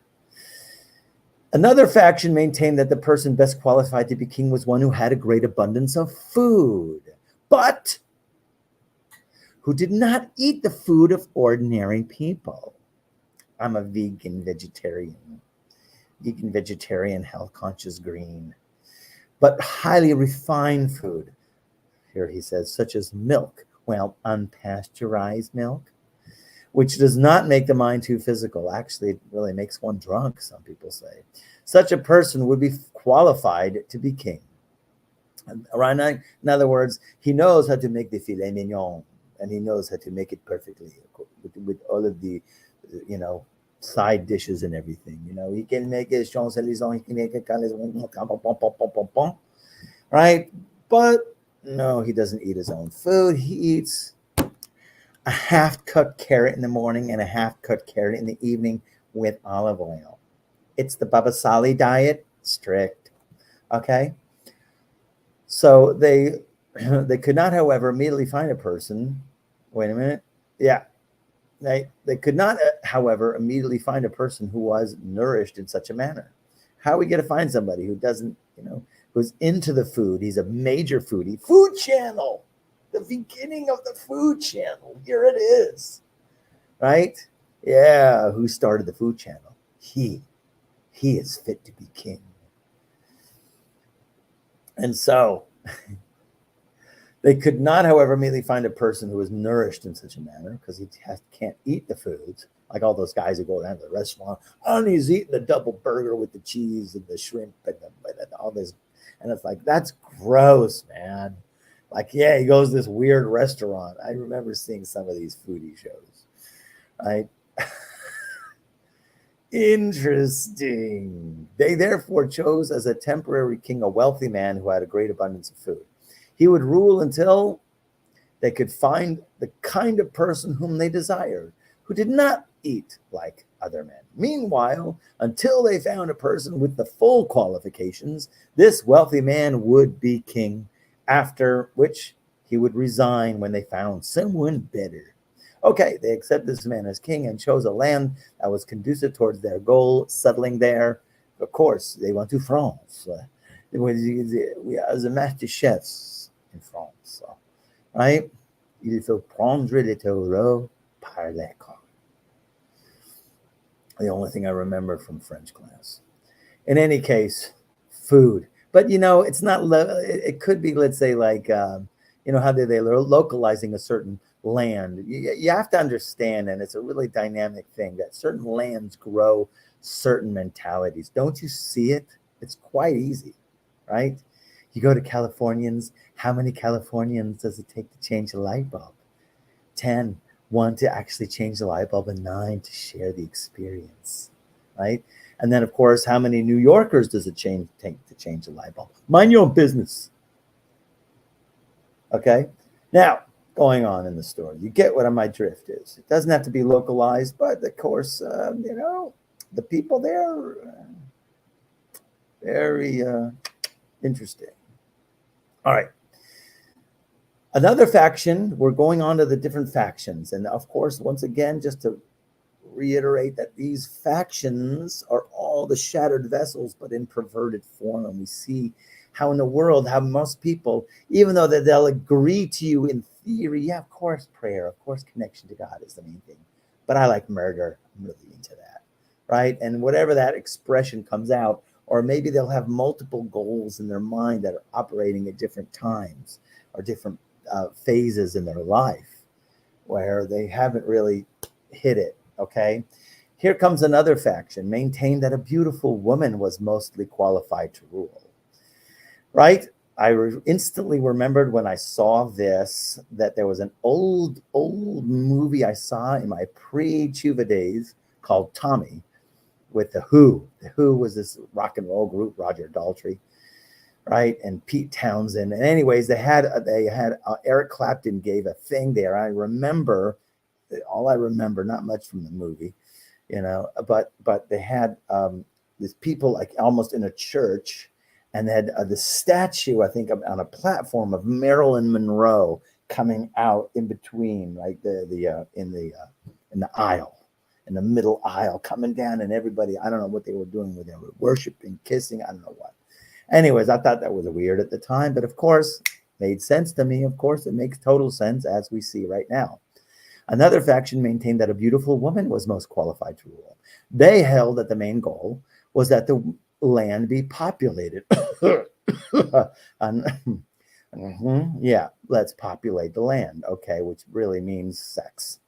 Another faction maintained that the person best qualified to be king was one who had a great abundance of food, but who did not eat the food of ordinary people. I'm a vegan, vegetarian, health conscious, green, but highly refined food. Here he says, such as milk, well, unpasteurized milk, which does not make the mind too physical. Actually, it really makes one drunk, some people say. Such a person would be qualified to be king. In other words, he knows how to make the filet mignon, and he knows how to make it perfectly with all of the, you know, side dishes and everything. You know, he can make it Champs-Élysées, he can make it, right? But no, he doesn't eat his own food. He eats a half-cut carrot in the morning and a half-cut carrot in the evening with olive oil. It's the Baba Sali diet, strict. Okay? So they could not, however, immediately find a person. Wait a minute. Yeah. They could not, however, immediately find a person who was nourished in such a manner. How are we going to find somebody who doesn't, you know, who's into the food? He's a major foodie. Food Channel. The beginning of the Food Channel. Here it is. Right? Yeah. Who started the Food Channel? He is fit to be king. And so they could not, however, immediately find a person who was nourished in such a manner, because he can't eat the foods, like all those guys who go down to the restaurant, and he's eating the double burger with the cheese and the shrimp and all this. And it's like, that's gross, man. Like, yeah, he goes to this weird restaurant. I remember seeing some of these foodie shows, right? Interesting. They therefore chose as a temporary king a wealthy man who had a great abundance of food. He would rule until they could find the kind of person whom they desired, who did not eat like other men. Meanwhile, until they found a person with the full qualifications, this wealthy man would be king, after which he would resign when they found someone better. Okay, they accepted this man as king and chose a land that was conducive towards their goal, settling there. Of course, they went to France. We are the master chefs in France, right? Il faut prendre le taureau par les cornes. The only thing I remember from French class. In any case, food. But, you know, it's not, it could be, let's say, like, you know, how they're localizing a certain land. You have to understand, and it's a really dynamic thing, that certain lands grow certain mentalities. Don't you see it? It's quite easy, right? You go to Californians. How many Californians does it take to change a light bulb? 10. 1 to actually change the light bulb, and 9 to share the experience, right? And then, of course, how many New Yorkers does it take to change the light bulb? Mind your own business. Okay? Now, going on in the story, you get what my drift is. It doesn't have to be localized, but of course, the people there are very interesting. All right. Another faction, we're going on to the different factions. And of course, once again, just to reiterate that these factions are all the shattered vessels, but in perverted form. And we see how in the world, how most people, even though that they'll agree to you in theory, yeah, of course, prayer, of course, connection to God is the main thing. But I like murder. I'm really into that, right? And whatever that expression comes out, or maybe they'll have multiple goals in their mind that are operating at different times or different phases in their life where they haven't really hit it. Okay. Here comes another faction, maintained that a beautiful woman was mostly qualified to rule. Right? I instantly remembered when I saw this that there was an old movie I saw in my pre-Chuva days called Tommy with The Who. The Who was this rock and roll group, Roger Daltrey, right? And Pete Townsend. And anyways, they had Eric Clapton gave a thing there. I remember, not much from the movie, but they had these people like almost in a church, and they had the statue, I think, on a platform of Marilyn Monroe coming out in between, like in the aisle, in the middle aisle, coming down, and everybody, I don't know what they were doing with them, worshiping, kissing, I don't know what. Anyways, I thought that was weird at the time, but of course, made sense to me. Of course, it makes total sense as we see right now. Another faction maintained that a beautiful woman was most qualified to rule. They held that the main goal was that the land be populated. Yeah, let's populate the land, okay, which really means sex.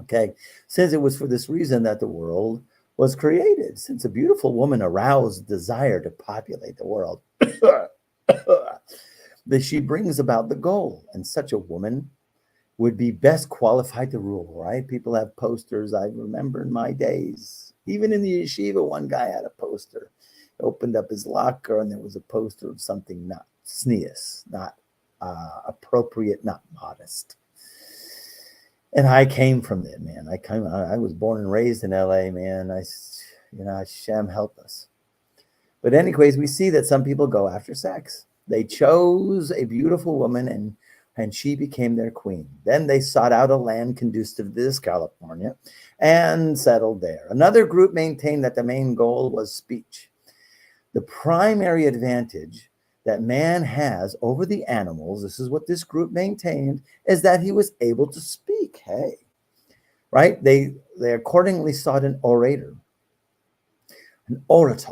Okay, since it was for this reason that the world was created, since a beautiful woman aroused desire to populate the world, that she brings about the goal, and such a woman would be best qualified to rule, right? People have posters. I remember in my days, even in the yeshiva, one guy had a poster. Opened up his locker, and there was a poster of something not sneeze, not appropriate, not modest. And I came from it, man. I was born and raised in LA, man. Hashem help us. But anyways, we see that some people go after sex. They chose a beautiful woman, and she became their queen. Then they sought out a land conducive to this California and settled there. Another group maintained that the main goal was speech. The primary advantage that man has over the animals, this is what this group maintained, is that he was able to speak. Hey, right? They accordingly sought an orator, an orator,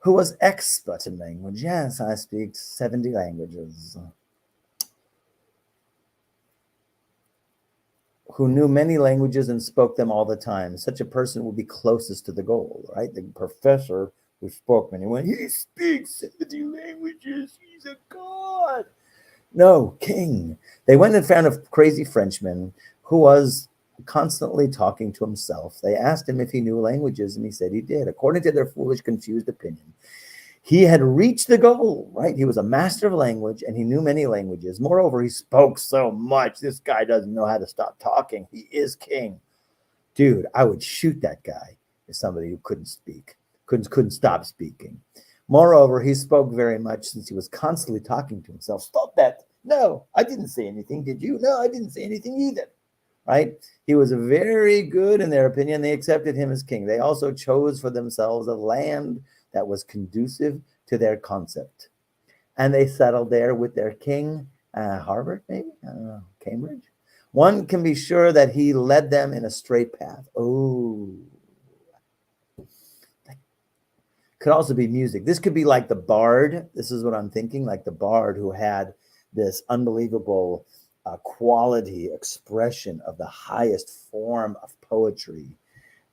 who was expert in language. Yes, I speak 70 languages. Who knew many languages and spoke them all the time. Such a person would be closest to the goal, right? The professor who spoke many, he speaks 70 languages. He's a god. No, king. They went and found a crazy Frenchman who was constantly talking to himself. They asked him if he knew languages, and he said he did. According to their foolish, confused opinion, he had reached the goal, right? He was a master of language, and he knew many languages. Moreover, he spoke so much. This guy doesn't know how to stop talking. He is king. Dude, I would shoot that guy as somebody who couldn't speak, couldn't stop speaking. Moreover, he spoke very much since he was constantly talking to himself. Stop that. No, I didn't say anything. Did you? No, I didn't say anything either. Right? He was very good in their opinion. They accepted him as king. They also chose for themselves a land that was conducive to their concept. And they settled there with their king, Harvard, maybe? I don't know, Cambridge. One can be sure that he led them in a straight path. Oh, could also be music. This could be like the bard. This is what I'm thinking, like the bard who had this unbelievable quality expression of the highest form of poetry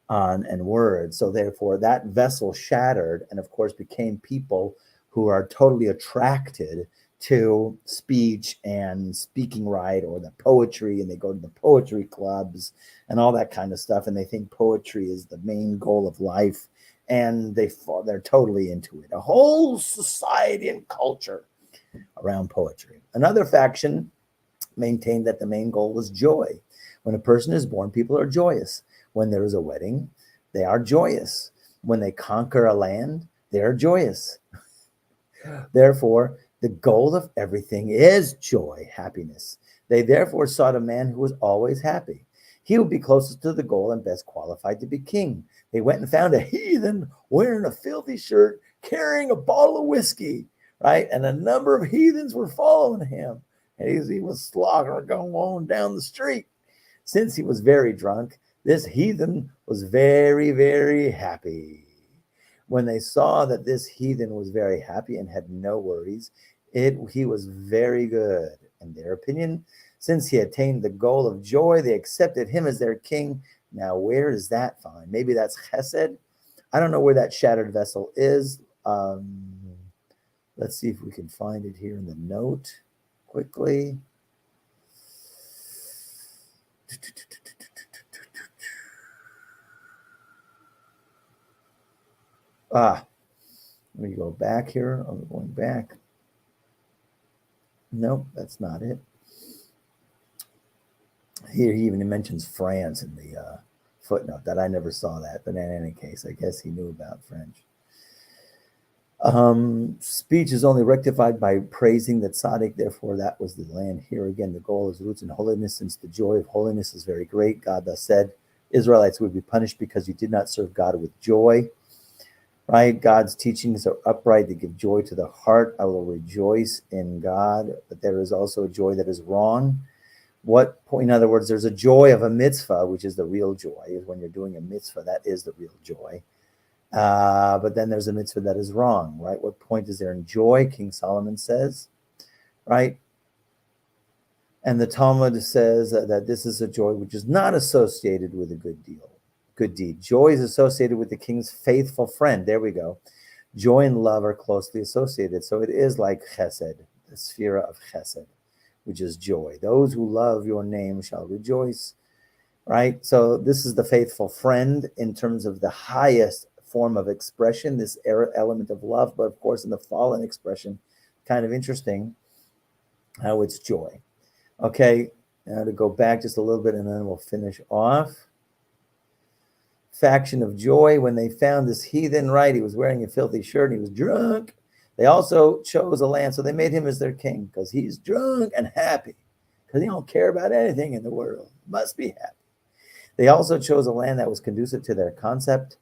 and words. So therefore that vessel shattered and of course became people who are totally attracted to speech and speaking right, or the poetry, and they go to the poetry clubs and all that kind of stuff, and they think poetry is the main goal of life, and they're totally into it. A whole society and culture around poetry. Another faction maintained that the main goal was joy. When a person is born, people are joyous. When there is a wedding, they are joyous. When they conquer a land, they are joyous. Therefore, the goal of everything is joy, happiness. They therefore sought a man who was always happy. He would be closest to the goal and best qualified to be king. They went and found a heathen wearing a filthy shirt, carrying a bottle of whiskey, right? And a number of heathens were following him. And he was slogging going down the street. Since he was very drunk, this heathen was very, very happy. When they saw that this heathen was very happy and had no worries, he was very good. In their opinion, since he attained the goal of joy, they accepted him as their king. Now, where is that found? Maybe that's chesed. I don't know where that shattered vessel is. Let's see if we can find it here in the note quickly. Let me go back here. I'm going back. Nope, that's not it. Here he even mentions France in the footnote. That I never saw that, but in any case, I guess he knew about French. Speech is only rectified by praising the tzaddik. Therefore, that was the land. Here again, the goal is roots in holiness, since the joy of holiness is very great. God thus said, Israelites would be punished because you did not serve God with joy. Right? God's teachings are upright. They give joy to the heart. I will rejoice in God, but there is also a joy that is wrong. In other words, there's a joy of a mitzvah, which is the real joy. Is when you're doing a mitzvah, that is the real joy. But then there's a mitzvah that is wrong, right? What point is there in joy? King Solomon says, right? And the Talmud says that this is a joy which is not associated with a good deed. Joy is associated with the king's faithful friend. There we go. Joy and love are closely associated. So it is like chesed, the sphere of chesed, which is joy. Those who love your name shall rejoice, right? So this is the faithful friend in terms of the highest form of expression, this element of love. But of course, in the fallen expression, kind of interesting how it's joy. Okay, now to go back just a little bit and then we'll finish off. Faction of joy, when they found this heathen, right? He was wearing a filthy shirt and he was drunk. They also chose a land, so they made him as their king because he's drunk and happy because he don't care about anything in the world. Must be happy. They also chose a land that was conducive to their concept.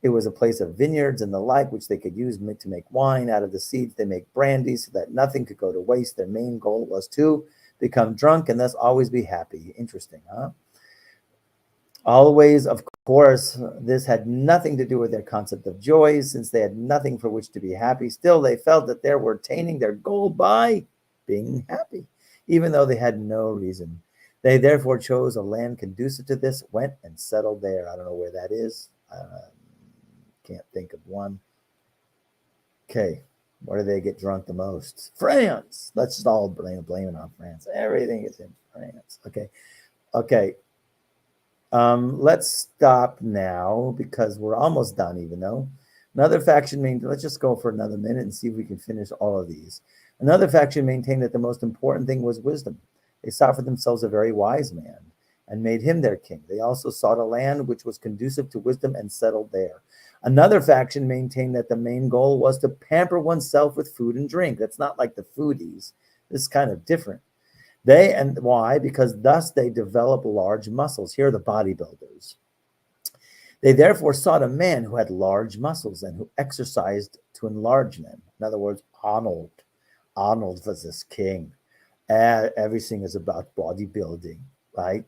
It was a place of vineyards and the like, which they could use to make wine. Out of the seeds, they make brandy so that nothing could go to waste. Their main goal was to become drunk and thus always be happy. Interesting, huh? Always, of course, this had nothing to do with their concept of joy, since they had nothing for which to be happy. Still, they felt that they were attaining their goal by being happy, even though they had no reason. They therefore chose a land conducive to this, went and settled there. I don't know where that is. Can't think of one. Okay, where do they get drunk the most? France. Let's just all blame it on France. Everything is in France. Okay. Let's stop now because we're almost done, even though another faction let's just go for another minute and see if we can finish all of these. Another faction maintained that the most important thing was wisdom. They sought for themselves a very wise man and made him their king. They also sought a land which was conducive to wisdom and settled there. Another faction maintained that the main goal was to pamper oneself with food and drink. That's not like the foodies. This is kind of different. Why? Because thus they develop large muscles. Here are the bodybuilders. They therefore sought a man who had large muscles and who exercised to enlarge them. In other words, Arnold was this king. Everything is about bodybuilding, right?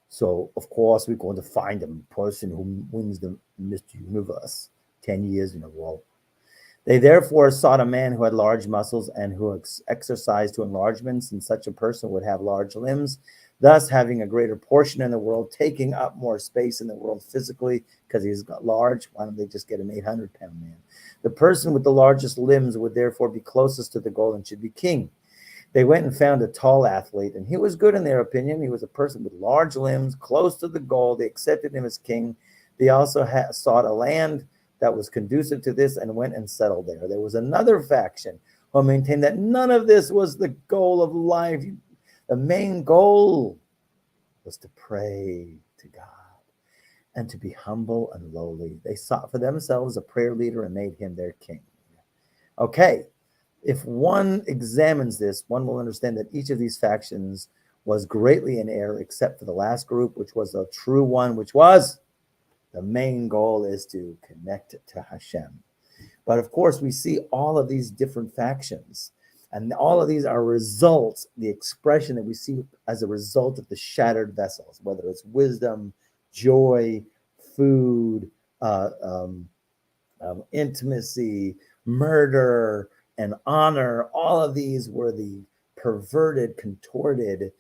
So, of course, we're going to find a person who wins the Mr. Universe 10 years in a row. They therefore sought a man who had large muscles and who exercised to enlargements, and such a person would have large limbs. thus having a greater portion in the world, taking up more space in the world physically because he's got large. Why don't they just get an 800-pound man? The person with the largest limbs would therefore be closest to the goal and should be king. They went and found a tall athlete, and he was good in their opinion. He was a person with large limbs, close to the goal. They accepted him as king. They also sought a land that was conducive to this and went and settled there. There was another faction who maintained that none of this was the goal of life. The main goal was to pray to God and to be humble and lowly. They sought for themselves a prayer leader and made him their king. Okay, if one examines this, one will understand that each of these factions was greatly in error, except for the last group, which was the true one, which was the main goal is to connect to Hashem. But of course, we see all of these different factions, and all of these are results, the expression that we see as a result of the shattered vessels, whether it's wisdom, joy, food, intimacy, murder, and honor. All of these were the perverted, contorted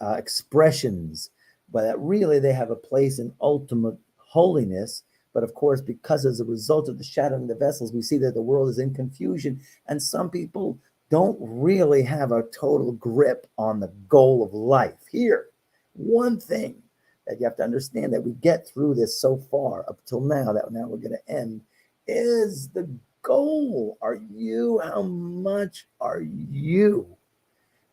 expressions, but that really they have a place in ultimate holiness. But of course, because as a result of the shattering of the vessels, we see that the world is in confusion, and some people don't really have a total grip on the goal of life. Here, one thing that you have to understand that we get through this so far up till now, that now we're going to end, is the goal. How much are you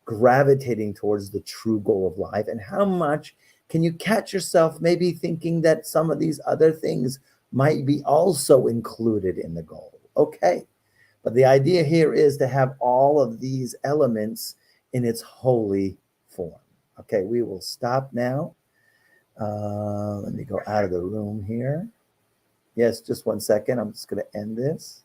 gravitating towards the true goal of life? And how much can you catch yourself maybe thinking that some of these other things might be also included in the goal? Okay. But the idea here is to have all of these elements in its holy form. Okay, we will stop now. Let me go out of the room here. Yes, just 1 second. I'm just going to end this.